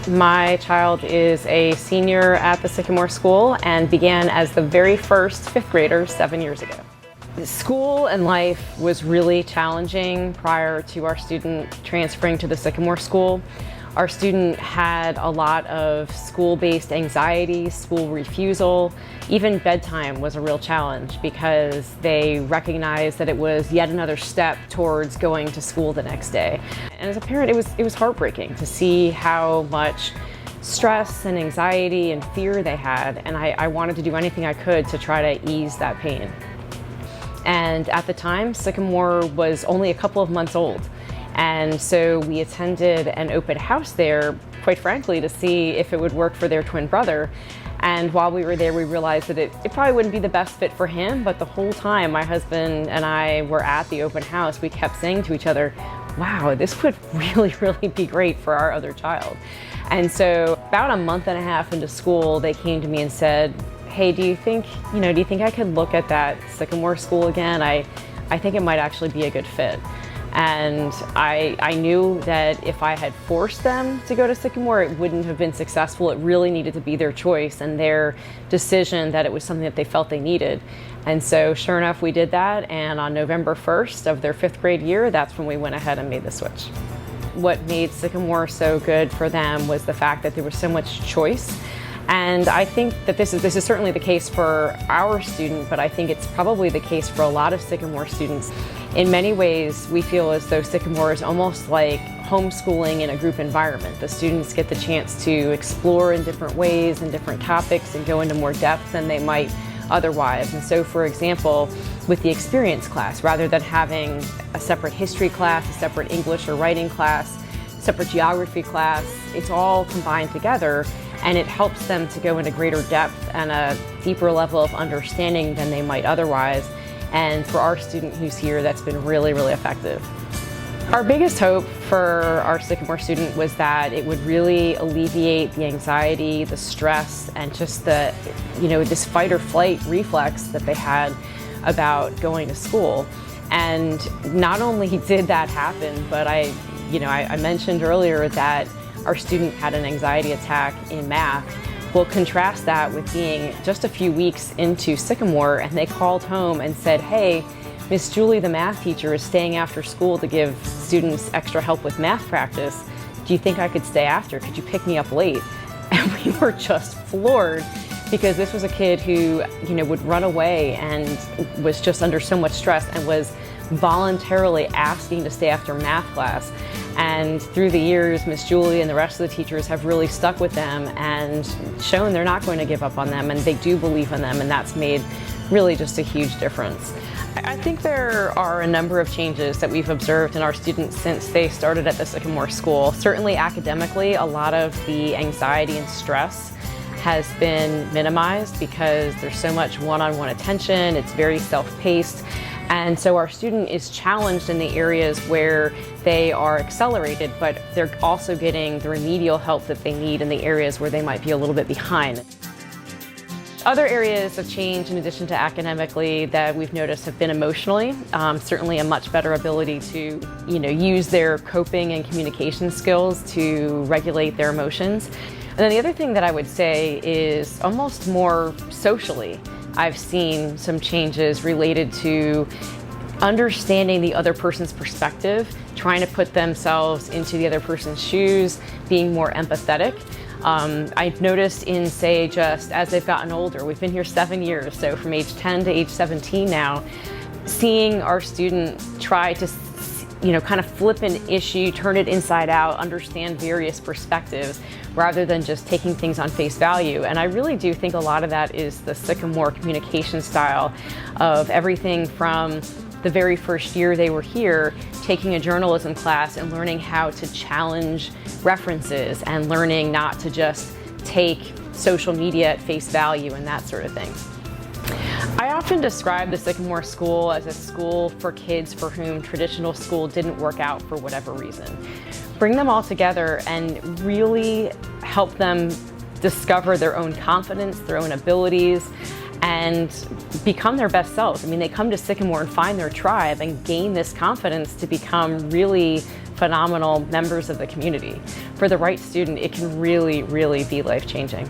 My child is a senior at the Sycamore School and began as the very first fifth grader 7 years ago. School and life was really challenging prior to our student transferring to the Sycamore School. Our student had a lot of school-based anxiety, school refusal. Even bedtime was a real challenge because they recognized that it was yet another step towards going to school the next day. And as a parent, it was heartbreaking to see how much stress and anxiety and fear they had, and I wanted to do anything I could to try to ease that pain. And at the time, Sycamore was only a couple of months old. And so we attended an open house there, quite frankly, to see if it would work for their twin brother. And while we were there, we realized that it probably wouldn't be the best fit for him, but the whole time my husband and I were at the open house, we kept saying to each other, wow, this would really be great for our other child. And so about a month and a half into school, they came to me and said, hey, do you think I could look at that Sycamore School again? I think it might actually be a good fit. And I knew that if I had forced them to go to Sycamore, it wouldn't have been successful. It really needed to be their choice and their decision that it was something that they felt they needed. And so sure enough, we did that. And on November 1st of their fifth grade year, that's when we went ahead and made the switch. What made Sycamore so good for them was the fact that there was so much choice. And I think that this is certainly the case for our student, but I think it's probably the case for a lot of Sycamore students. In many ways, we feel as though Sycamore is almost like homeschooling in a group environment. The students get the chance to explore in different ways and different topics and go into more depth than they might otherwise. And so, for example, with the experience class, rather than having a separate history class, a separate English or writing class, separate geography class, it's all combined together. And it helps them to go into greater depth and a deeper level of understanding than they might otherwise. And for our student who's here, that's been really effective. Our biggest hope for our Sycamore student was that it would really alleviate the anxiety, the stress, and just the, this fight or flight reflex that they had about going to school. And not only did that happen, but I mentioned earlier that our student had an anxiety attack in math. We'll contrast that with being just a few weeks into Sycamore, and they called home and said, hey, Miss Julie, the math teacher, is staying after school to give students extra help with math practice. Do you think I could stay after? Could you pick me up late? And we were just floored because this was a kid who, would run away and was just under so much stress and was voluntarily asking to stay after math class. And through the years, Miss Julie and the rest of the teachers have really stuck with them and shown they're not going to give up on them, and they do believe in them, and that's made really just a huge difference. I think there are a number of changes that we've observed in our students since they started at the Sycamore School. Certainly academically, a lot of the anxiety and stress has been minimized because there's so much one-on-one attention, it's very self-paced. And so our student is challenged in the areas where they are accelerated, but they're also getting the remedial help that they need in the areas where they might be a little bit behind. Other areas of change in addition to academically that we've noticed have been emotionally. Certainly a much better ability to use their coping and communication skills to regulate their emotions. And then the other thing that I would say is almost more socially. I've seen some changes related to understanding the other person's perspective, trying to put themselves into the other person's shoes, being more empathetic. I've noticed in, say, just as they've gotten older, we've been here 7 years, so from age 10 to age 17 now, seeing our student try to kind of flip an issue, turn it inside out, understand various perspectives, rather than just taking things on face value. And I really do think a lot of that is the Sycamore communication style of everything from the very first year they were here, taking a journalism class and learning how to challenge references and learning not to just take social media at face value and that sort of thing. I often describe the Sycamore School as a school for kids for whom traditional school didn't work out for whatever reason. Bring them all together and really help them discover their own confidence, their own abilities, and become their best selves. I mean, they come to Sycamore and find their tribe and gain this confidence to become really phenomenal members of the community. For the right student, it can really, really be life-changing.